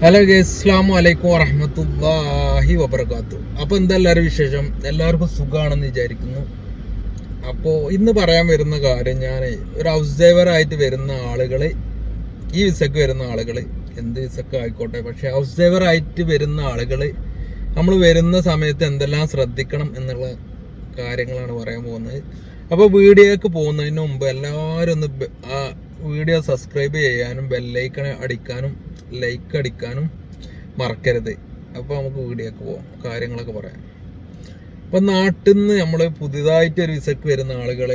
Hello guys, അസ്സലാമു അലൈക്കും വറഹ്മത്തുള്ളാഹി വബറകാതുഹു. അപ്പോൾ എന്താ എല്ലാവരും വിശേഷം? എല്ലാവർക്കും സുഖമാണെന്ന് വിചാരിക്കുന്നു. അപ്പോൾ ഇന്ന് പറയാൻ വരുന്ന കാര്യം, ഞാൻ ഒരു ഹൗസ് ഡ്രൈവറായിട്ട് വരുന്ന ആളുകൾ, ഈ വിസക്ക് വരുന്ന ആളുകൾ, എന്ത് വിസക്ക് ആയിക്കോട്ടെ, പക്ഷേ ഹൗസ് ഡ്രൈവറായിട്ട് വരുന്ന ആളുകൾ നമ്മൾ വരുന്ന സമയത്ത് എന്തെല്ലാം ശ്രദ്ധിക്കണം എന്നുള്ള കാര്യങ്ങളാണ് പറയാൻ പോകുന്നത്. അപ്പോൾ വീഡിയോക്ക് പോകുന്നതിന് മുമ്പ് എല്ലാവരും ഒന്ന് ആ വീഡിയോ സബ്സ്ക്രൈബ് ചെയ്യാനും ബെല്ലൈക്കൺ അടിക്കാനും ലൈക്ക് അടിക്കാനും മറക്കരുത്. അപ്പോൾ നമുക്ക് വീഡിയോക്ക് പോകാം, കാര്യങ്ങളൊക്കെ പറയാം. അപ്പം നാട്ടിൽ നിന്ന് നമ്മൾ പുതിയതായിട്ട് ഒരു വിസക്ക് വരുന്ന ആളുകൾ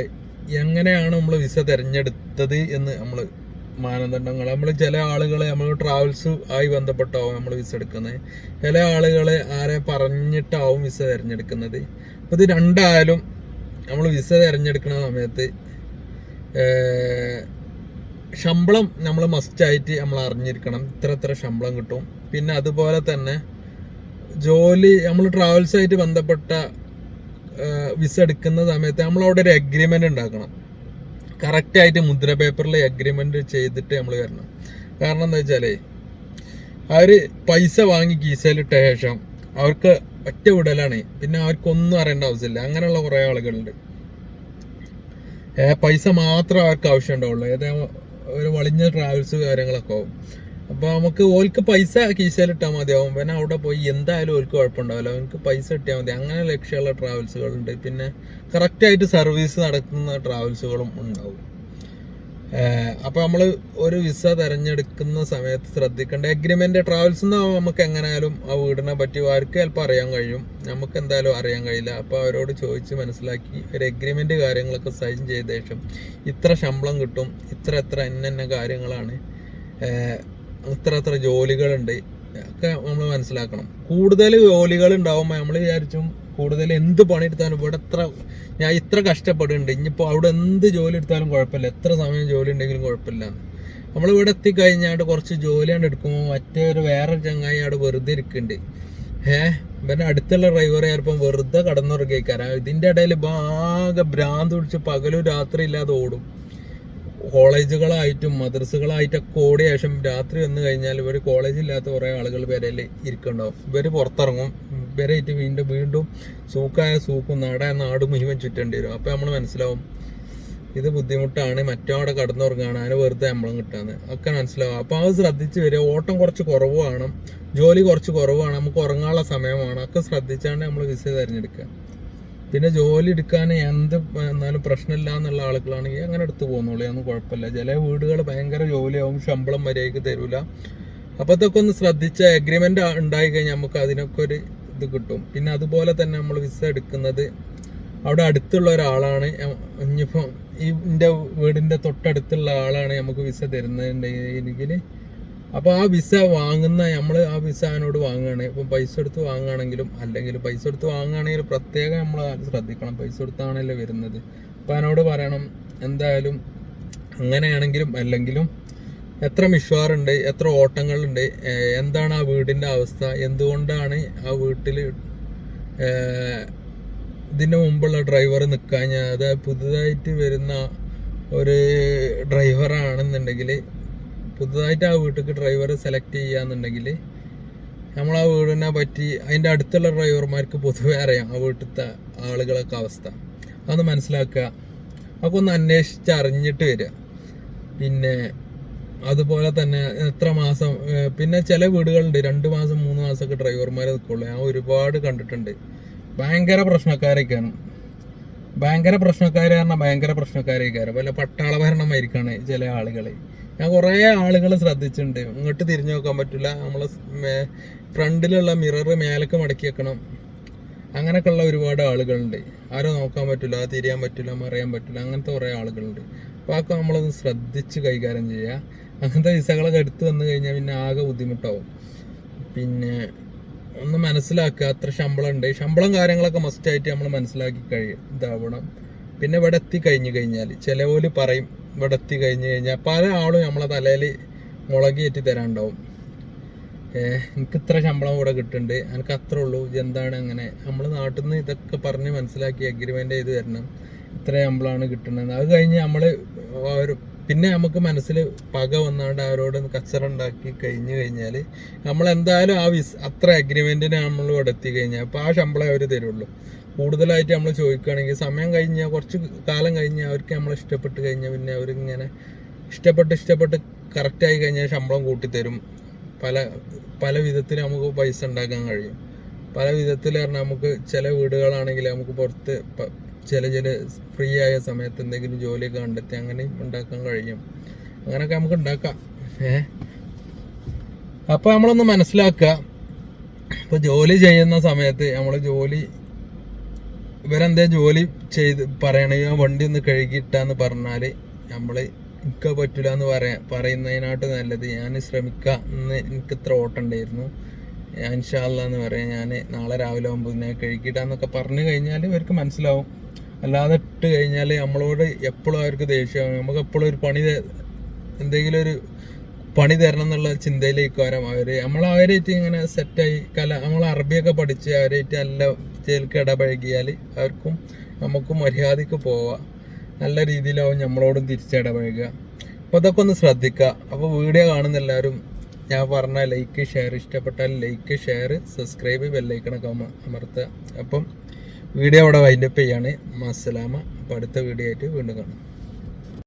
എങ്ങനെയാണ് നമ്മൾ വിസ തിരഞ്ഞെടുത്തത് എന്ന് നമ്മൾ മാനദണ്ഡങ്ങൾ, ചില ആളുകളെ നമ്മൾ ട്രാവൽസ് ആയി ബന്ധപ്പെട്ടാവും നമ്മൾ വിസ എടുക്കുന്നത്, ചില ആളുകളെ ആരെ പറഞ്ഞിട്ടാവും വിസ തിരഞ്ഞെടുക്കുന്നത്. അപ്പോൾ ഇത് രണ്ടായാലും നമ്മൾ വിസ തിരഞ്ഞെടുക്കുന്ന സമയത്ത് ശമ്പളം നമ്മൾ മസ്റ്റായിട്ട് നമ്മൾ അറിഞ്ഞിരിക്കണം. ഇത്ര ശമ്പളം കിട്ടും. പിന്നെ അതുപോലെ തന്നെ ജോലി, നമ്മൾ ട്രാവൽസായിട്ട് ബന്ധപ്പെട്ട വിസ എടുക്കുന്ന സമയത്ത് നമ്മളവിടെ ഒരു എഗ്രിമെൻ്റ് ഉണ്ടാക്കണം. കറക്റ്റായിട്ട് മുദ്ര പേപ്പറിൽ എഗ്രിമെൻ്റ് ചെയ്തിട്ട് നമ്മൾ വരണം. കാരണം എന്താ വെച്ചാൽ അവർ പൈസ വാങ്ങി കീസയിലിട്ട ശേഷം അവർക്ക് ഒറ്റ വിടലാണ്, പിന്നെ അവർക്കൊന്നും അറിയേണ്ട ആവശ്യമില്ല. അങ്ങനെയുള്ള കുറേ ആളുകളുണ്ട്. പൈസ മാത്രം അവർക്ക് ആവശ്യം ഉണ്ടാവുള്ളൂ. ഒരു വളിഞ്ഞ ട്രാവൽസ് കാര്യങ്ങളൊക്കെ ആവും. അപ്പോൾ നമുക്ക് ഓൽക്ക് പൈസ കീശയിലിട്ടാൽ മതിയാവും. പിന്നെ അവിടെ പോയി എന്തായാലും ഓൽക്ക് കുഴപ്പമുണ്ടാവില്ല, അവർക്ക് പൈസ കിട്ടിയാൽ മതി. അങ്ങനെ ലക്ഷ്യമുള്ള ട്രാവൽസുകളുണ്ട്. പിന്നെ കറക്റ്റായിട്ട് സർവീസ് നടത്തുന്ന ട്രാവൽസുകളും ഉണ്ടാവും. അപ്പോൾ നമ്മൾ ഒരു വിസ തിരഞ്ഞെടുക്കുന്ന സമയത്ത് ശ്രദ്ധിക്കേണ്ട എഗ്രിമെൻ്റ്, ട്രാവൽസ് നിന്നാവും നമുക്ക് എങ്ങനെയായാലും ആ വീടിനെ പറ്റി അവർക്ക് ചിലപ്പോൾ അറിയാൻ കഴിയും, നമുക്ക് എന്തായാലും അറിയാൻ കഴിയില്ല. അപ്പോൾ അവരോട് ചോദിച്ച് മനസ്സിലാക്കി ഒരു എഗ്രിമെൻ്റ് കാര്യങ്ങളൊക്കെ സൈൻ ചെയ്ത ശേഷം ഇത്ര ശമ്പളം കിട്ടും, ഇത്ര ഇന്ന കാര്യങ്ങളാണ്, ഇത്ര ജോലികളുണ്ട് ഒക്കെ നമ്മൾ മനസ്സിലാക്കണം. കൂടുതൽ ജോലികൾ ഉണ്ടാവുമ്പോൾ നമ്മൾ വിചാരിച്ചും കൂടുതൽ എന്ത് പണിയെടുത്താലും ഇവിടെ ഞാൻ ഇത്ര കഷ്ടപ്പെടുന്നുണ്ട്, ഇനിയിപ്പോൾ അവിടെ എന്ത് ജോലി എടുത്താലും കുഴപ്പമില്ല, എത്ര സമയം ജോലി ഉണ്ടെങ്കിലും കുഴപ്പമില്ല. നമ്മളിവിടെ എത്തിക്കഴിഞ്ഞാൽ കുറച്ച് ജോലിയാണ് എടുക്കുമ്പോൾ മറ്റൊരു വേറെ ചങ്ങായി അവിടെ വെറുതെ ഇരിക്കുന്നുണ്ട്. പിന്നെ അടുത്തുള്ള ഡ്രൈവർ ചിലപ്പം വെറുതെ കടന്നുറങ്ങിയേക്കാരാ. ഇതിൻ്റെ ഇടയിൽ ആകെ ഭ്രാന്ത് പിടിച്ച് പകലും രാത്രി ഇല്ലാതെ ഓടും. കോളേജുകളായിട്ടും മദ്രസകളായിട്ടൊക്കെ ഓടിയ ശേഷം രാത്രി വന്നു കഴിഞ്ഞാൽ ഇവർ കോളേജില്ലാത്ത കുറേ ആളുകൾ വരയിൽ ഇരിക്കുന്നുണ്ടാവും. ഇവർ പുറത്തിറങ്ങും, ഇവരായിട്ട് വീണ്ടും സൂക്കായ സൂക്കും നാട് മുഴുവൻ ചുറ്റേണ്ടി വരും. അപ്പോൾ നമ്മൾ മനസ്സിലാവും ഇത് ബുദ്ധിമുട്ടാണ്, മറ്റോടെ കടന്നുറങ്ങാണ്, അതിന് വെറുതെ ശമ്പളം കിട്ടാന്ന് ഒക്കെ മനസ്സിലാവും. അപ്പോൾ അത് ശ്രദ്ധിച്ച് വരിക. ഓട്ടം കുറച്ച് കുറവാണ്, ജോലി കുറച്ച് കുറവാണ്, നമുക്ക് ഉറങ്ങാനുള്ള സമയമാണ്, ഒക്കെ ശ്രദ്ധിച്ചാണ് നമ്മൾ വിസ തിരഞ്ഞെടുക്കുക. പിന്നെ ജോലി എടുക്കാൻ എന്ത് എന്നാലും പ്രശ്നമില്ല എന്നുള്ള ആളുകളാണെങ്കിൽ അങ്ങനെ എടുത്ത് പോകുന്നുള്ളൂ, ഒന്നും കുഴപ്പമില്ല. ചില വീടുകൾ ഭയങ്കര ജോലിയാവും, ശമ്പളം മര്യാദയ്ക്ക് തരൂല. അപ്പോൾ അതൊക്കെ ഒന്ന് ശ്രദ്ധിച്ച എഗ്രിമെൻ്റ് ഉണ്ടായി കഴിഞ്ഞാൽ നമുക്ക് അതിനൊക്കെ ഒരു ഇത് കിട്ടും. പിന്നെ അതുപോലെ തന്നെ നമ്മൾ വിസ എടുക്കുന്നത് അവിടെ അടുത്തുള്ള ഒരാളാണ്. ഇനിയിപ്പോൾ എൻ്റെ വീടിൻ്റെ തൊട്ടടുത്തുള്ള ആളാണ് നമുക്ക് വിസ തരുന്നുണ്ടെങ്കിൽ, അപ്പോൾ ആ വിസ വാങ്ങുന്ന നമ്മൾ ആ വിസ അതിനോട് വാങ്ങുകയാണ്. ഇപ്പം പൈസ എടുത്ത് വാങ്ങുകയാണെങ്കിലും അല്ലെങ്കിൽ പൈസ എടുത്ത് വാങ്ങുകയാണെങ്കിലും പ്രത്യേകം നമ്മൾ ശ്രദ്ധിക്കണം. പൈസ എടുത്താണല്ലോ വരുന്നത്. അപ്പോൾ അതിനോട് പറയണം എന്തായാലും അങ്ങനെയാണെങ്കിലും അല്ലെങ്കിലും എത്ര മിഷ്വാറുണ്ട്, എത്ര ഓട്ടങ്ങളുണ്ട്, എന്താണ് ആ വീടിൻ്റെ അവസ്ഥ, എന്തുകൊണ്ടാണ് ആ വീട്ടിൽ ഇതിന് മുമ്പുള്ള ഡ്രൈവർ നിൽക്കാൻ, അത് പുതുതായിട്ട് വരുന്ന ഒരു ഡ്രൈവറാണെന്നുണ്ടെങ്കിൽ, പുതുതായിട്ട് ആ വീട്ടിലേക്ക് ഡ്രൈവറെ സെലക്ട് ചെയ്യാന്നുണ്ടെങ്കിൽ നമ്മൾ ആ വീടിനെ പറ്റി അതിൻ്റെ അടുത്തുള്ള ഡ്രൈവർമാർക്ക് പൊതുവെ അറിയാം ആ വീട്ടിലത്തെ ആളുകളൊക്കെ അവസ്ഥ. അതൊന്ന് മനസ്സിലാക്കുക, അതൊക്കെ ഒന്ന് അന്വേഷിച്ച് അറിഞ്ഞിട്ട് വരിക. പിന്നെ അതുപോലെ തന്നെ എത്ര മാസം, പിന്നെ ചില വീടുകളുണ്ട് 2 മാസം 3 മാസമൊക്കെ ഡ്രൈവർമാരെ നിൽക്കുള്ളൂ. ഞാൻ ഒരുപാട് കണ്ടിട്ടുണ്ട്. ഭയങ്കര പ്രശ്നക്കാരൊക്കെയാണ്. ഭയങ്കര പ്രശ്നക്കാരൊക്കെയാണ്. വല്ല പട്ടാള ഭരണമായിരിക്കാണ് ചില ആളുകൾ. ഞാൻ കുറേ ആളുകൾ ശ്രദ്ധിച്ചിട്ടുണ്ട്. ഇങ്ങോട്ട് തിരിഞ്ഞു നോക്കാൻ പറ്റില്ല, നമ്മളെ ഫ്രണ്ടിലുള്ള മിറർ മേലേക്ക് മടക്കി വെക്കണം, അങ്ങനെയൊക്കെയുള്ള ഒരുപാട് ആളുകളുണ്ട്. ആരും നോക്കാൻ പറ്റില്ല, തിരിയാൻ പറ്റില്ല, മറിയാൻ പറ്റില്ല, അങ്ങനത്തെ കുറേ ആളുകളുണ്ട്. അപ്പോൾ അതൊക്കെ നമ്മളത് ശ്രദ്ധിച്ച് കൈകാര്യം ചെയ്യുക. അങ്ങനത്തെ വിസകളൊക്കെ എടുത്ത് വന്നു കഴിഞ്ഞാൽ പിന്നെ ആകെ ബുദ്ധിമുട്ടാവും. പിന്നെ ഒന്ന് മനസ്സിലാക്കുക അത്ര ശമ്പളം ഉണ്ട്, ശമ്പളം കാര്യങ്ങളൊക്കെ മസ്റ്റായിട്ട് നമ്മൾ മനസ്സിലാക്കി ഇതാവണം. പിന്നെ ഇവിടെ കഴിഞ്ഞാൽ ചിലവർ പറയും ഇവിടെ കഴിഞ്ഞാൽ പല ആളും നമ്മളെ തലയിൽ മുളകേറ്റി തരാനുണ്ടാവും. എനിക്ക് ഇത്ര ശമ്പളം ഇവിടെ കിട്ടുന്നുണ്ട്, എനിക്ക് അത്ര ഉള്ളൂ, എന്താണ് അങ്ങനെ. നമ്മൾ നാട്ടിൽ നിന്ന് ഇതൊക്കെ പറഞ്ഞ് മനസ്സിലാക്കി എഗ്രിമെൻ്റ് ചെയ്ത് തരണം, ഇത്ര ശമ്പളമാണ് കിട്ടുന്നത്. അത് കഴിഞ്ഞ് നമ്മൾ പിന്നെ നമുക്ക് മനസ്സിൽ പക വന്നാണ്ട് അവരോട് കച്ചറ ഉണ്ടാക്കി കഴിഞ്ഞാൽ നമ്മളെന്തായാലും അത്ര അഗ്രിമെൻറ്റിന് നമ്മൾ ഇവിടെ എത്തി കഴിഞ്ഞാൽ അപ്പോൾ ആ ശമ്പളം അവർ തരുള്ളൂ. കൂടുതലായിട്ട് നമ്മൾ ചോദിക്കുകയാണെങ്കിൽ സമയം കഴിഞ്ഞാൽ കുറച്ച് കാലം കഴിഞ്ഞാൽ അവർക്ക് നമ്മൾ ഇഷ്ടപ്പെട്ട് കഴിഞ്ഞാൽ പിന്നെ അവരിങ്ങനെ ഇഷ്ടപ്പെട്ട് കറക്റ്റായി കഴിഞ്ഞാൽ ശമ്പളം കൂട്ടിത്തരും. പല വിധത്തിൽ നമുക്ക് പൈസ ഉണ്ടാക്കാൻ കഴിയും. പല വിധത്തിൽ പറഞ്ഞാൽ നമുക്ക് ചില വീടുകളാണെങ്കിൽ നമുക്ക് പുറത്ത് ചില ഫ്രീ ആയ സമയത്ത് എന്തെങ്കിലും ജോലിയൊക്കെ കണ്ടെത്തി അങ്ങനെയും ഉണ്ടാക്കാൻ കഴിയും. അങ്ങനെയൊക്കെ നമുക്ക് ഉണ്ടാക്കാം. അപ്പോൾ നമ്മളൊന്ന് മനസ്സിലാക്കുക. ഇപ്പോൾ ജോലി ചെയ്യുന്ന സമയത്ത് നമ്മൾ ഇവരെന്തേ ജോലി ചെയ്ത് പറയണെങ്കിൽ വണ്ടി ഒന്ന് കഴുകിയിട്ടാന്ന് പറഞ്ഞാൽ നമ്മൾ എനിക്ക് പറ്റില്ല എന്ന് പറയുന്നതിനായിട്ട് നല്ലത് ഞാൻ ശ്രമിക്കാം, ഇന്ന് എനിക്ക് ഇത്ര ഓട്ടമുണ്ടായിരുന്നു, ഞാൻ ഇൻഷാ അല്ലാഹ് എന്ന് പറയാം, ഞാൻ നാളെ രാവിലെ 9 കഴുകിയിട്ടാന്നൊക്കെ പറഞ്ഞു കഴിഞ്ഞാൽ ഇവർക്ക് മനസ്സിലാവും. അല്ലാതെ ഇട്ട് കഴിഞ്ഞാൽ നമ്മളോട് എപ്പോഴും അവർക്ക് ദേഷ്യമാകും. നമുക്ക് എപ്പോഴും എന്തെങ്കിലും ഒരു പണി തരണം എന്നുള്ള ചിന്തയിലേക്ക് വരാം അവരായിട്ട് ഇങ്ങനെ സെറ്റായി നമ്മൾ അറബിയൊക്കെ പഠിച്ച് അവരായിട്ട് നല്ല ചേൽക്ക് ഇടപഴകിയാൽ അവർക്കും നമുക്കും മര്യാദയ്ക്ക് പോവാം. നല്ല രീതിയിലാവും നമ്മളോടും തിരിച്ചിടപഴകുക. അപ്പോൾ അതൊക്കെ ഒന്ന് ശ്രദ്ധിക്കുക. അപ്പോൾ വീഡിയോ കാണുന്ന എല്ലാവരും ഞാൻ പറഞ്ഞ ലൈക്ക് ഷെയർ, ഇഷ്ടപ്പെട്ടാൽ ലൈക്ക് ഷെയർ സബ്സ്ക്രൈബ് ബെല്ലൈക്കണൊക്കെ അമർത്തുക. അപ്പം വീഡിയോ അവിടെ വൈൻഡപ്പ് ചെയ്യാണ്. അസ്സലാമ. അപ്പോൾ അടുത്ത വീഡിയോ ആയിട്ട് വീണ്ടും കാണാം.